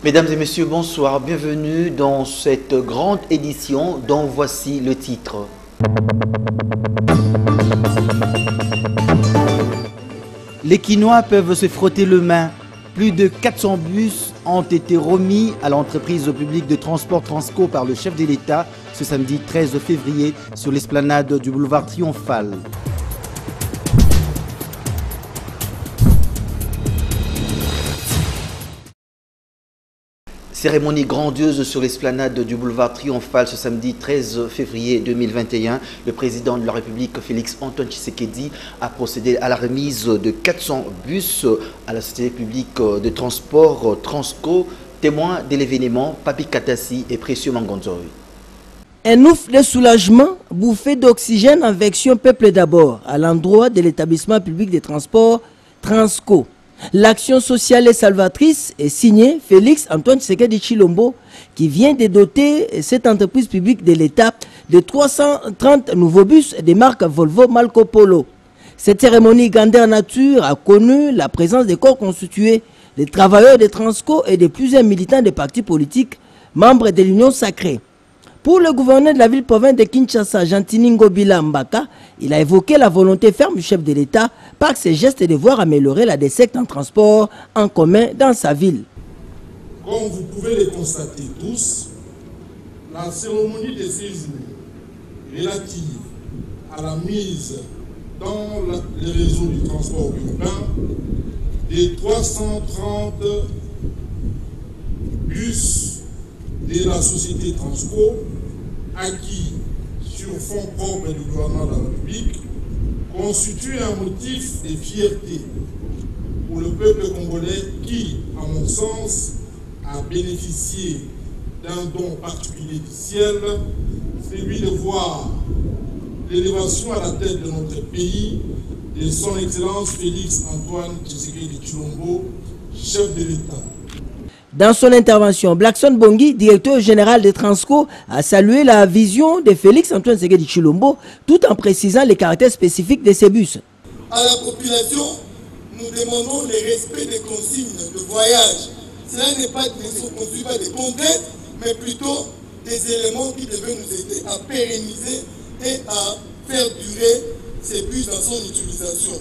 Mesdames et messieurs, bonsoir, bienvenue dans cette grande édition dont voici le titre. Les Quinois peuvent se frotter le main. Plus de 400 bus ont été remis à l'entreprise publique de transport Transco par le chef de l'État ce samedi 13 février sur l'esplanade du boulevard Triomphal. Cérémonie grandiose sur l'esplanade du boulevard Triomphal ce samedi 13 février 2021. Le président de la République, Félix Antoine Tshisekedi, a procédé à la remise de 400 bus à la société publique de transport Transco. Témoins de l'événement, Papi Katassi et Précieux Mangonzoy. Un ouf de soulagement, bouffée d'oxygène en version peuple d'abord à l'endroit de l'établissement public de transport Transco. L'action sociale et salvatrice est signée Félix Antoine Tshisekedi Tshilombo qui vient de doter cette entreprise publique de l'État de 330 nouveaux bus des marques Volvo Marco Polo. Cette cérémonie grandeur nature a connu la présence des corps constitués, des travailleurs de Transco et de plusieurs militants des partis politiques, membres de l'Union sacrée. Pour le gouverneur de la ville-province de Kinshasa, Jantini Ngobila Mbaka, il a évoqué la volonté ferme du chef de l'État par ses gestes de voir améliorer la desserte en transport en commun dans sa ville. Comme vous pouvez le constater tous, la cérémonie de ces jours relative à la mise dans le réseau du transport urbain des 330 bus de la société Transco, acquis sur fonds propres du gouvernement de la République, constitue un motif de fierté pour le peuple congolais qui, à mon sens, a bénéficié d'un don particulier du ciel, celui de voir l'élévation à la tête de notre pays de son Excellence Félix Antoine Tshisekedi Tshilombo, chef de l'État. Dans son intervention, Blackson Bongi, directeur général de Transco, a salué la vision de Félix Antoine Tshisekedi Tshilombo tout en précisant les caractères spécifiques de ces bus. À la population, nous demandons le respect des consignes de voyage. Cela n'est pas des contraintes, mais plutôt des éléments qui devaient nous aider à pérenniser et à faire durer ces bus dans son utilisation.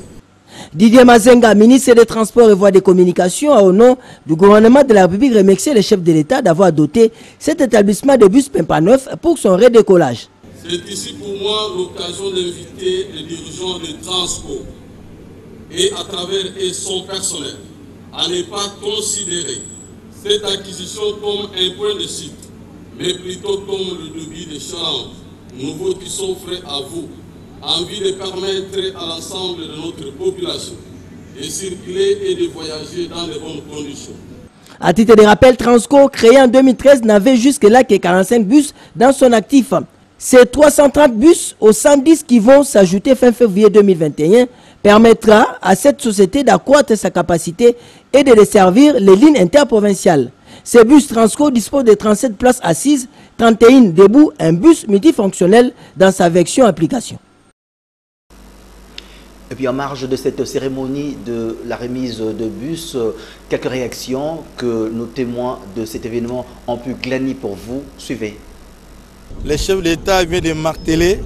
Didier Mazenga, ministre des Transports et Voies de Communication, a au nom du gouvernement de la République remercié le chef de l'État d'avoir doté cet établissement de bus Pimpaneuf pour son redécollage. C'est ici pour moi l'occasion d'inviter les dirigeants de Transco et à travers son personnel à ne pas considérer cette acquisition comme un point de site, mais plutôt comme le début des challenges nouveaux qui s'offrent à vous, en vue de permettre à l'ensemble de notre population de circuler et de voyager dans de bonnes conditions. À titre de rappel, Transco, créé en 2013, n'avait jusque-là que 45 bus dans son actif. Ces 330 bus aux 110 qui vont s'ajouter fin février 2021 permettra à cette société d'accroître sa capacité et de desservir les lignes interprovinciales. Ces bus Transco disposent de 37 places assises, 31 debout, un bus multifonctionnel dans sa version application. Et puis en marge de cette cérémonie de la remise de bus, quelques réactions que nos témoins de cet événement ont pu glaner pour vous. Suivez. Le chef de l'État vient de marteler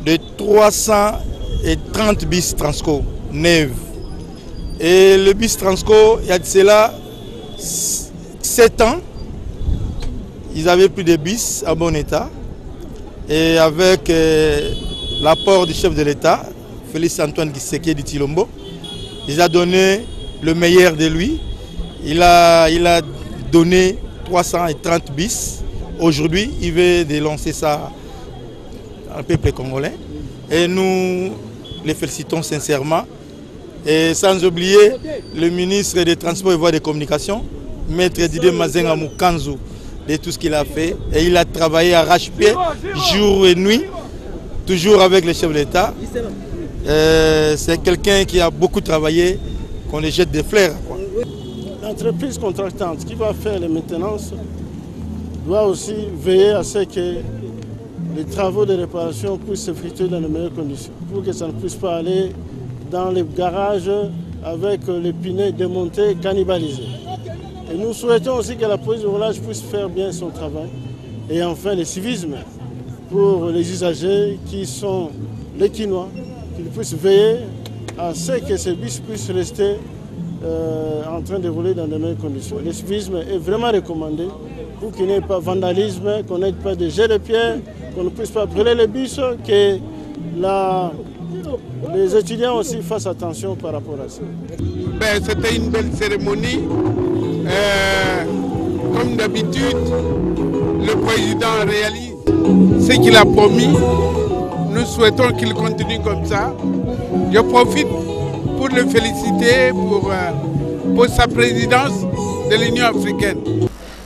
de 330 bus Transco neufs. Et le bus Transco, il y a de cela 7 ans, ils avaient plus de bus à bon état. Et avec l'apport du chef de l'État, Félix Antoine Tshisekedi Tshilombo, il a donné le meilleur de lui. Il a donné 330 bis aujourd'hui, il veut dénoncer ça au peuple congolais. Et nous les félicitons sincèrement. Et sans oublier le ministre des Transports et Voies de Communication, Maître Didier Mazenga Mukanzu, de tout ce qu'il a fait. Et il a travaillé à arrache-pied, jour et nuit, toujours avec le chef de l'État. C'est quelqu'un qui a beaucoup travaillé, qu'on les jette des fleurs. L'entreprise contractante qui va faire les maintenances doit aussi veiller à ce que les travaux de réparation puissent s'effectuer dans les meilleures conditions, pour que ça ne puisse pas aller dans les garages avec les pneus démontés, cannibalisés. Et nous souhaitons aussi que la police de roulage puisse faire bien son travail. Et enfin, le civisme pour les usagers qui sont les Quinois, qu'ils puissent veiller à ce que ces bus puissent rester en train de rouler dans de meilleures conditions. Le civisme est vraiment recommandé pour qu'il n'y ait pas de vandalisme, qu'on n'ait pas de jets de pierre, qu'on ne puisse pas brûler les bus, que les étudiants aussi fassent attention par rapport à ça. C'était une belle cérémonie. Comme d'habitude, le président réalise ce qu'il a promis. Nous souhaitons qu'il continue comme ça. Je profite pour le féliciter pour sa présidence de l'Union africaine.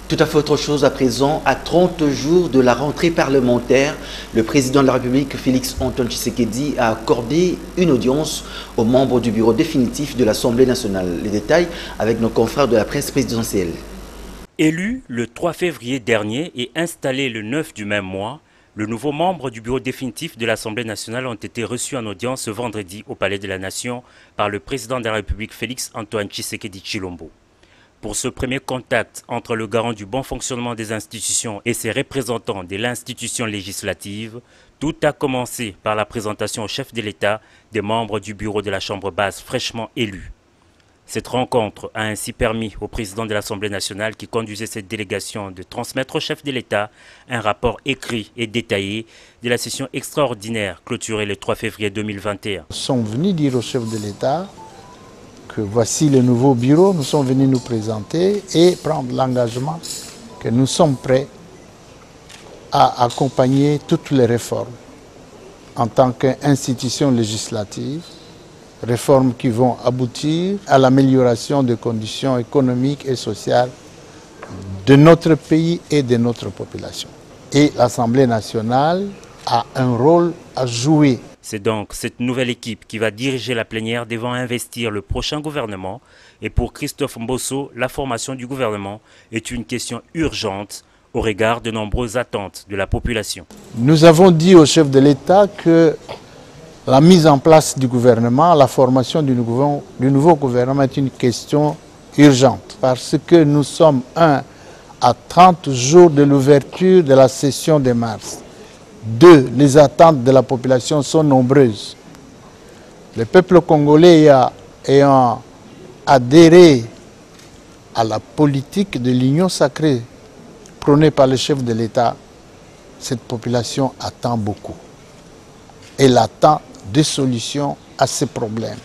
Tout à fait autre chose à présent. À 30 jours de la rentrée parlementaire, le président de la République, Félix Antoine Tshisekedi, a accordé une audience aux membres du bureau définitif de l'Assemblée nationale. Les détails avec nos confrères de la presse présidentielle. Élu le 3 février dernier et installé le 9 du même mois, le nouveau membre du bureau définitif de l'Assemblée nationale ont été reçus en audience ce vendredi au Palais de la Nation par le président de la République, Félix Antoine Tshisekedi Tshilombo. Pour ce premier contact entre le garant du bon fonctionnement des institutions et ses représentants de l'institution législative, tout a commencé par la présentation au chef de l'État des membres du bureau de la Chambre basse fraîchement élus. Cette rencontre a ainsi permis au président de l'Assemblée nationale qui conduisait cette délégation de transmettre au chef de l'État un rapport écrit et détaillé de la session extraordinaire clôturée le 3 février 2021. Nous sommes venus dire au chef de l'État que voici le nouveau bureau, nous sommes venus nous présenter et prendre l'engagement que nous sommes prêts à accompagner toutes les réformes en tant qu'institution législative, réformes qui vont aboutir à l'amélioration des conditions économiques et sociales de notre pays et de notre population. Et l'Assemblée nationale a un rôle à jouer. C'est donc cette nouvelle équipe qui va diriger la plénière devant investir le prochain gouvernement. Et pour Christophe Mbosso, la formation du gouvernement est une question urgente au regard de nombreuses attentes de la population. Nous avons dit au chef de l'État que la mise en place du gouvernement, la formation du nouveau gouvernement est une question urgente parce que nous sommes à 30 jours de l'ouverture de la session de mars. 2, les attentes de la population sont nombreuses. Le peuple congolais ayant adhéré à la politique de l'union sacrée prônée par le chef de l'État, cette population attend beaucoup. Elle attend des solutions à ces problèmes.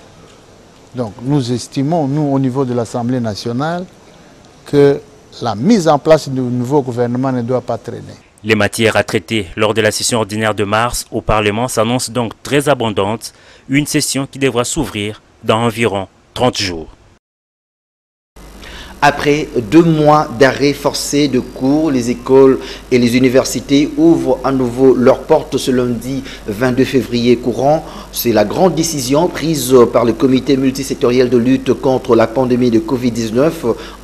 Donc nous estimons, nous au niveau de l'Assemblée nationale, que la mise en place du nouveau gouvernement ne doit pas traîner. Les matières à traiter lors de la session ordinaire de mars au Parlement s'annoncent donc très abondantes, une session qui devra s'ouvrir dans environ 30 jours. Après 2 mois d'arrêt forcé de cours, les écoles et les universités ouvrent à nouveau leurs portes ce lundi 22 février courant. C'est la grande décision prise par le comité multisectoriel de lutte contre la pandémie de Covid-19,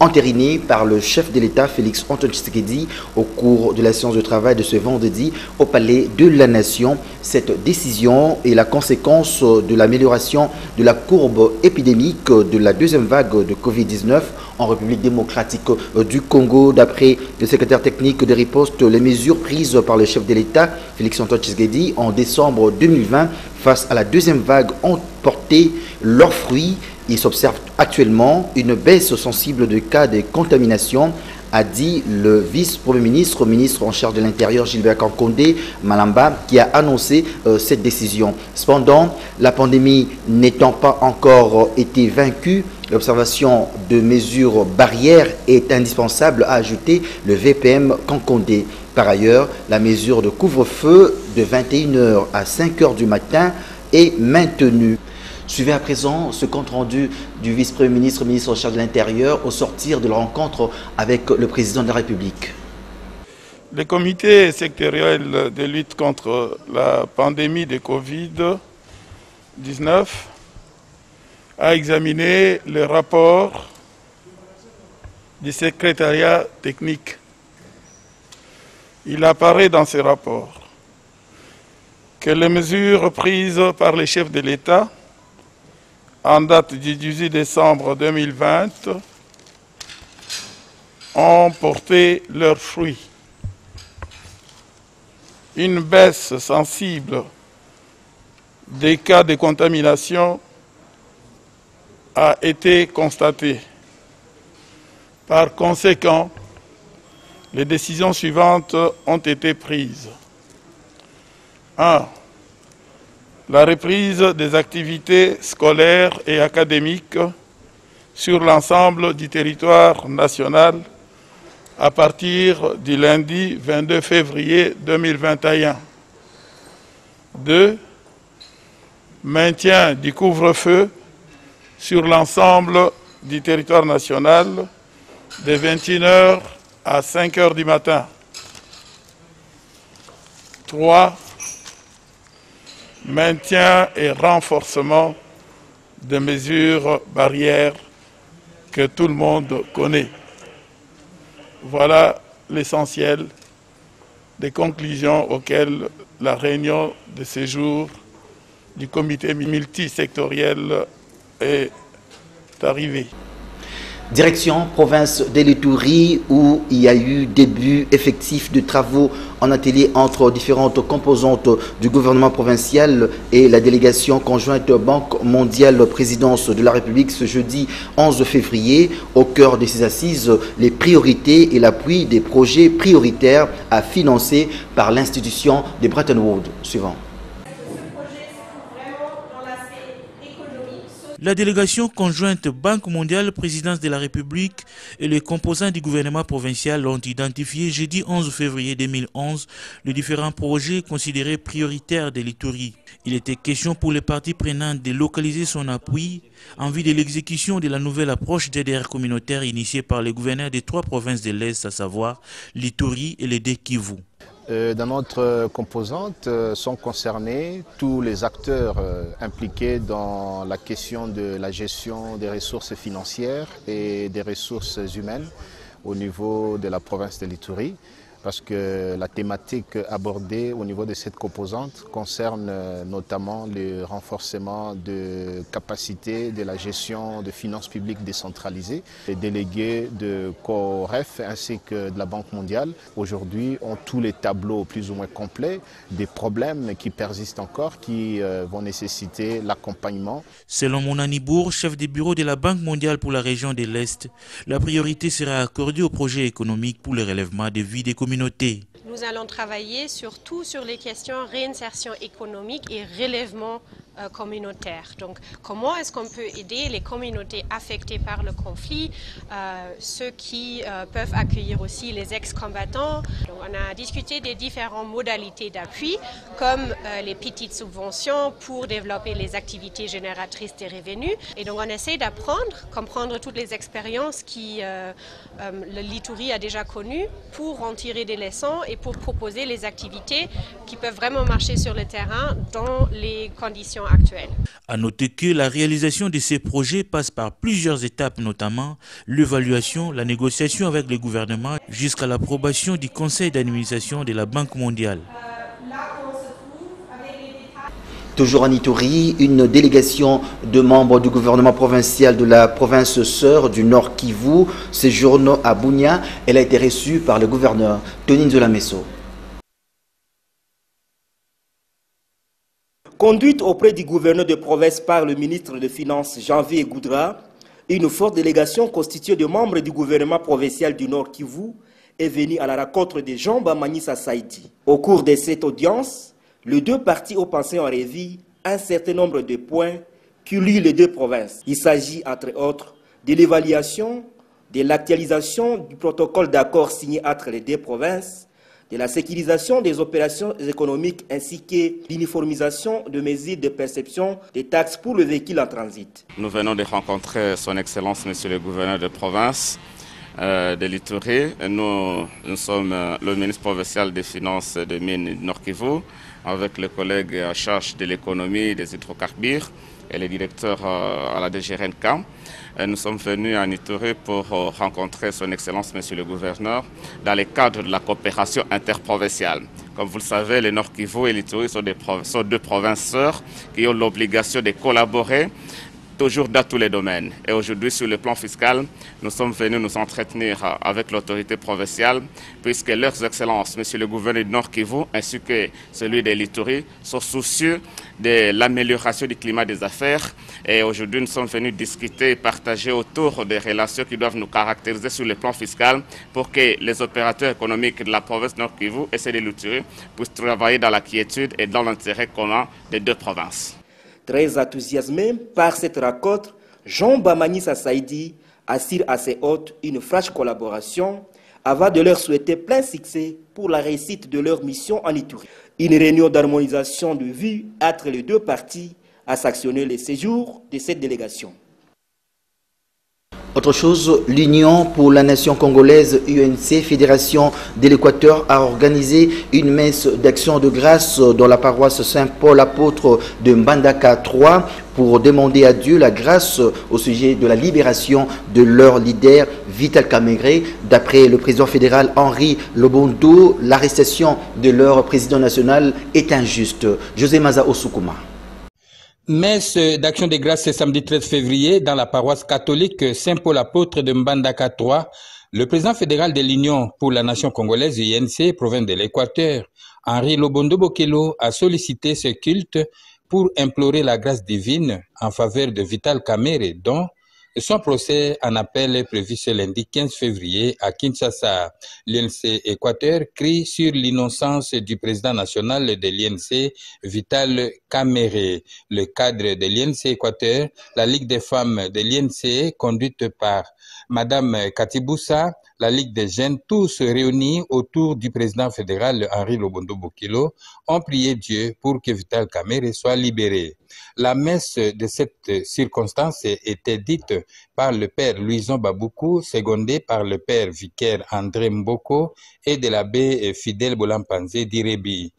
entérinée par le chef de l'État Félix Antoine Tshisekedi au cours de la séance de travail de ce vendredi au Palais de la Nation. Cette décision est la conséquence de l'amélioration de la courbe épidémique de la deuxième vague de Covid-19 en République démocratique du Congo. D'après le secrétaire technique de riposte, les mesures prises par le chef de l'État, Félix Antoine Tshisekedi, en décembre 2020 face à la deuxième vague ont porté leurs fruits. Il s'observe actuellement une baisse sensible de cas de contamination, a dit le vice-premier ministre, ministre en charge de l'Intérieur, Gilbert Kankondé Malamba, qui a annoncé cette décision. Cependant, la pandémie n'étant pas encore été vaincue, l'observation de mesures barrières est indispensable, a ajouté le VPM Kankondé. Par ailleurs, la mesure de couvre-feu de 21h à 5h du matin est maintenue. Suivez à présent ce compte-rendu du vice-premier ministre, ministre en charge de l'Intérieur, au sortir de la rencontre avec le président de la République. Le comité sectoriel de lutte contre la pandémie de Covid-19 a examiné le rapport du secrétariat technique. Il apparaît dans ce rapport que les mesures prises par les chefs de l'État en date du 18 décembre 2020 ont porté leurs fruits. Une baisse sensible des cas de contamination a été constatée. Par conséquent, les décisions suivantes ont été prises. 1. La reprise des activités scolaires et académiques sur l'ensemble du territoire national à partir du lundi 22 février 2021. 2. Maintien du couvre-feu sur l'ensemble du territoire national de 21h à 5h du matin. 3. Maintien et renforcement des mesures barrières que tout le monde connaît. Voilà l'essentiel des conclusions auxquelles la réunion de ce jour du comité multisectoriel est arrivée. Direction province de l'Ituri, où il y a eu début effectif de travaux en atelier entre différentes composantes du gouvernement provincial et la délégation conjointe Banque mondiale présidence de la République ce jeudi 11 février. Au cœur de ces assises, les priorités et l'appui des projets prioritaires à financer par l'institution de Bretton Woods. Suivant. La délégation conjointe Banque mondiale, présidence de la République et les composants du gouvernement provincial ont identifié jeudi 11 février 2011 les différents projets considérés prioritaires de l'Ituri. Il était question pour les parties prenantes de localiser son appui en vue de l'exécution de la nouvelle approche DDR communautaire initiée par les gouverneurs des 3 provinces de l'Est, à savoir l'Ituri et le Kivu. Dans notre composante sont concernés tous les acteurs impliqués dans la question de la gestion des ressources financières et des ressources humaines au niveau de la province de l'Ituri, parce que la thématique abordée au niveau de cette composante concerne notamment le renforcement de capacités de la gestion de finances publiques décentralisées. Les délégués de COREF ainsi que de la Banque mondiale aujourd'hui ont tous les tableaux plus ou moins complets des problèmes qui persistent encore, qui vont nécessiter l'accompagnement. Selon Monani Bourg, chef du bureau de la Banque mondiale pour la région de l'Est, la priorité sera accordée aux projets économiques pour le relèvement des vies des communautés. Nous allons travailler surtout sur les questions réinsertion économique et relèvement communautaire. Donc, comment est-ce qu'on peut aider les communautés affectées par le conflit, ceux qui peuvent accueillir aussi les ex-combattants. On a discuté des différentes modalités d'appui, comme les petites subventions pour développer les activités génératrices de revenus. Et donc, on essaie d'apprendre, comprendre toutes les expériences qui l'Ituri a déjà connues pour en tirer des leçons et pour proposer les activités qui peuvent vraiment marcher sur le terrain dans les conditions actuelles. À noter que la réalisation de ces projets passe par plusieurs étapes, notamment l'évaluation, la négociation avec le gouvernement jusqu'à l'approbation du conseil d'administration de la Banque mondiale. Toujours en Ituri, une délégation de membres du gouvernement provincial de la province sœur du Nord Kivu séjourne à Bunia. Elle a été reçue par le gouverneur Tony Nzolameso. Conduite auprès du gouverneur de province par le ministre des Finances Janvier Goudra, une forte délégation constituée de membres du gouvernement provincial du Nord Kivu est venue à la rencontre de Jean Bamanissa Saïdi. Au cours de cette audience, les deux parties ont pensé en revue un certain nombre de points qui lient les deux provinces. Il s'agit, entre autres, de l'évaluation, de l'actualisation du protocole d'accord signé entre les deux provinces, de la sécurisation des opérations économiques ainsi que l'uniformisation de mesures de perception des taxes pour le véhicule en transit. Nous venons de rencontrer son Excellence, Monsieur le gouverneur de province de l'Ituri. Nous sommes le ministre provincial des Finances de Mines Nord-Kivu avec le collègue en charge de l'économie des hydrocarbures et le directeur à la DGRNK. Nous sommes venus en Ituri pour rencontrer son Excellence, Monsieur le gouverneur, dans le cadre de la coopération interprovinciale. Comme vous le savez, le Nord-Kivu et l'Ituri sont deux provinces sœurs qui ont l'obligation de collaborer toujours dans tous les domaines. Et aujourd'hui, sur le plan fiscal, nous sommes venus nous entretenir avec l'autorité provinciale, puisque leurs excellences, Monsieur le gouverneur du Nord-Kivu, ainsi que celui de l'Ituri, sont soucieux de l'amélioration du climat des affaires. Et aujourd'hui, nous sommes venus discuter et partager autour des relations qui doivent nous caractériser sur le plan fiscal pour que les opérateurs économiques de la province Nord-Kivu et ceux de l'Ituri puissent travailler dans la quiétude et dans l'intérêt commun des deux provinces. Très enthousiasmé par cette rencontre, Jean Bamanissa Saïdi assure à ses hôtes une franche collaboration avant de leur souhaiter plein succès pour la réussite de leur mission en Ituri. Une réunion d'harmonisation de vues entre les deux parties a sanctionné le séjour de cette délégation. Autre chose, l'Union pour la nation congolaise, UNC, Fédération de l'Équateur, a organisé une messe d'action de grâce dans la paroisse Saint-Paul apôtre de Mbandaka 3 pour demander à Dieu la grâce au sujet de la libération de leur leader Vital Kamerhe. D'après le président fédéral Henri Lobondo, l'arrestation de leur président national est injuste. José Maza Osukuma. Messe d'action de grâce ce samedi 13 février dans la paroisse catholique Saint-Paul-Apôtre de Mbandaka 3. Le président fédéral de l'Union pour la nation congolaise, UNC, province de l'Équateur, Henri Lobondo Bokelo, a sollicité ce culte pour implorer la grâce divine en faveur de Vital Kamerhe, dont son procès en appel est prévu ce lundi 15 février à Kinshasa. L'INC Équateur crie sur l'innocence du président national de l'INC, Vital Kamerhe. Le cadre de l'INC Équateur, la Ligue des femmes de l'INC, conduite par Madame Katiboussa, la Ligue des jeunes, tous réunis autour du président fédéral Henri Lobondo Bokelo, ont prié Dieu pour que Vital Kamerhe soit libéré. La messe de cette circonstance était dite par le père Louison Baboukou, secondé par le père vicaire André Mboko et de l'abbé Fidèle Bolampanzé d'Irebi.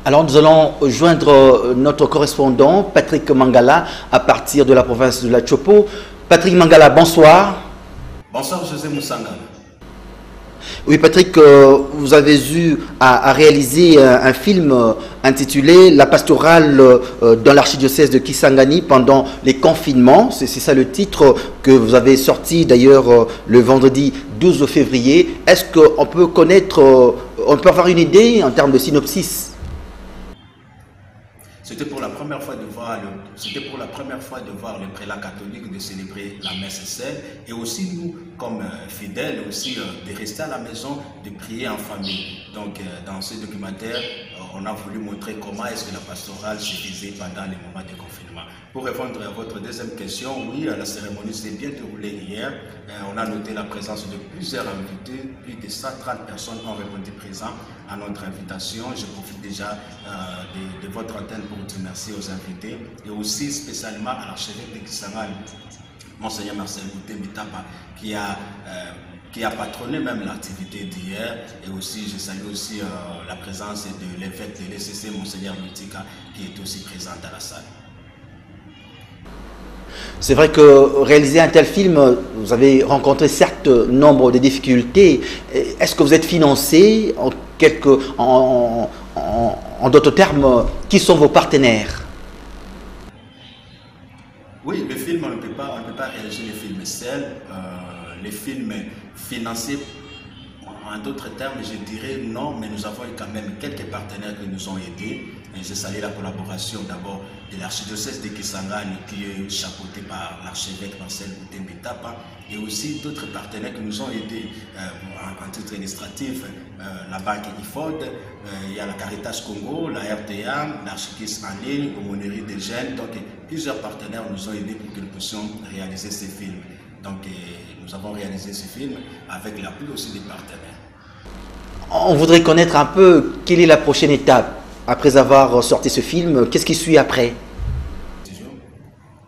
Alors nous allons joindre notre correspondant Patrick Mangala à partir de la province de la Chopo. Patrick Mangala, bonsoir. Bonsoir José Moussangana. Oui Patrick, vous avez eu à réaliser un film intitulé La pastorale dans l'archidiocèse de Kisangani pendant les confinements. C'est ça le titre que vous avez sorti d'ailleurs le vendredi 12 février. Est-ce qu'on peut connaître, on peut avoir une idée en termes de synopsis? C'était pour la première fois de voir le prélat catholique de célébrer la messe sainte et aussi nous, comme fidèles, aussi de rester à la maison, de prier en famille. Donc dans ce documentaire, on a voulu montrer comment est-ce que la pastorale se faisait pendant les moments de confinement. Pour répondre à votre deuxième question, oui, la cérémonie s'est bien déroulée hier. On a noté la présence de plusieurs invités. Plus de 130 personnes ont répondu présents à notre invitation. Je profite déjà de votre antenne pour vous remercier aux invités et aussi spécialement à l'archevêque de Kisangani, Monseigneur Marcel Bouté Mitapa, qui a patronné même l'activité d'hier. Et aussi, je salue aussi la présence de l'évêque de l'ECC, Monseigneur Mutika, qui est aussi présent à la salle. C'est vrai que réaliser un tel film, vous avez rencontré certes nombre de difficultés. Est-ce que vous êtes financé en d'autres termes, qui sont vos partenaires? Oui, le film, on ne peut pas réaliser le film seul. Les films financés, en d'autres termes, je dirais non, mais nous avons quand même quelques partenaires qui nous ont aidés. Et je salue la collaboration d'abord de l'archidiocèse de Kisangani qui est chapeauté par l'archevêque Marcel Bouté Mitapa et aussi d'autres partenaires qui nous ont aidés en titre illustratif, la banque IFOD, il y a la Caritas Congo, la RTA, l'Archikis en ligne, l'aumônerie des jeunes. Donc plusieurs partenaires nous ont aidés pour que nous puissions réaliser ces films. Donc nous avons réalisé ce film avec l'appui aussi des partenaires. On voudrait connaître un peu quelle est la prochaine étape. Après avoir sorti ce film, qu'est-ce qui suit après?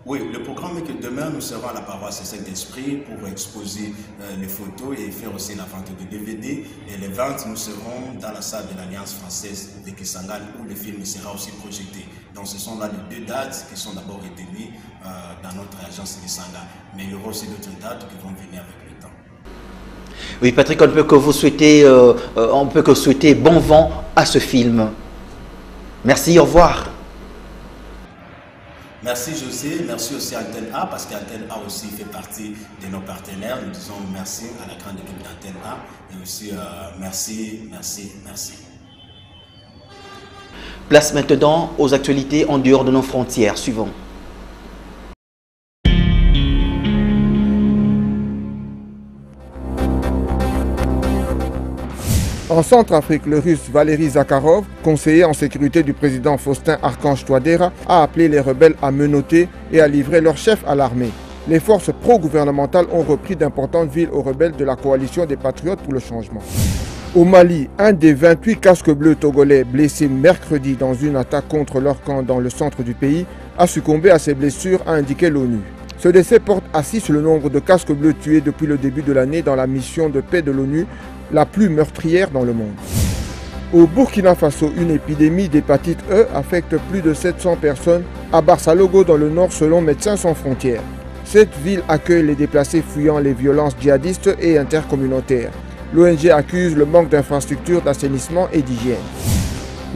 Oui, le programme est que demain, nous serons à la paroisse Saint-Esprit pour exposer les photos et faire aussi la vente de DVD. Et les ventes, nous serons dans la salle de l'Alliance française de Kisangani où le film sera aussi projeté. Donc ce sont là les 2 dates qui sont d'abord retenues dans notre agence Kisangani. Mais il y aura aussi d'autres dates qui vont venir avec le temps. Oui, Patrick, on peut que souhaiter bon vent à ce film. Merci, au revoir. Merci José, merci aussi à Antenne A, parce qu'Antenne A aussi fait partie de nos partenaires. Nous disons merci à la grande équipe d'Antenne A et aussi merci. Place maintenant aux actualités en dehors de nos frontières. Suivons. En Centrafrique, le russe Valery Zakharov, conseiller en sécurité du président Faustin Archange Touadéra, a appelé les rebelles à menotter et à livrer leur chef à l'armée. Les forces pro-gouvernementales ont repris d'importantes villes aux rebelles de la coalition des patriotes pour le changement. Au Mali, un des 28 casques bleus togolais blessés mercredi dans une attaque contre leur camp dans le centre du pays a succombé à ses blessures, a indiqué l'ONU. Ce décès porte à 6 le nombre de casques bleus tués depuis le début de l'année dans la mission de paix de l'ONU, la plus meurtrière dans le monde. Au Burkina Faso, une épidémie d'hépatite E affecte plus de 700 personnes à Barsalogo dans le nord selon Médecins sans frontières. Cette ville accueille les déplacés fuyant les violences djihadistes et intercommunautaires. L'ONG accuse le manque d'infrastructures d'assainissement et d'hygiène.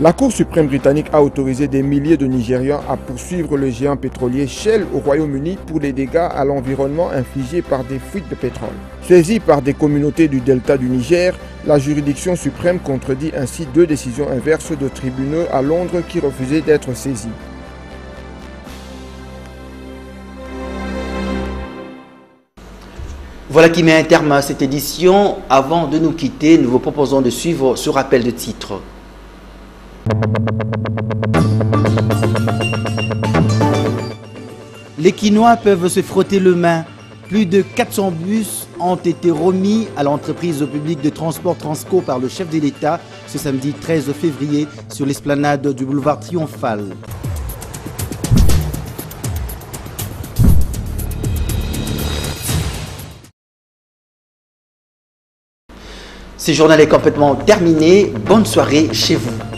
La Cour suprême britannique a autorisé des milliers de Nigérians à poursuivre le géant pétrolier Shell au Royaume-Uni pour les dégâts à l'environnement infligés par des fuites de pétrole. Saisie par des communautés du delta du Niger, la juridiction suprême contredit ainsi 2 décisions inverses de tribunaux à Londres qui refusaient d'être saisis. Voilà qui met un terme à cette édition. Avant de nous quitter, nous vous proposons de suivre ce rappel de titre. Les Quinois peuvent se frotter les mains. Plus de 400 bus ont été remis à l'entreprise publique de transport Transco par le chef de l'État ce samedi 13 février sur l'esplanade du boulevard Triomphal. Ce journal est complètement terminé. Bonne soirée chez vous.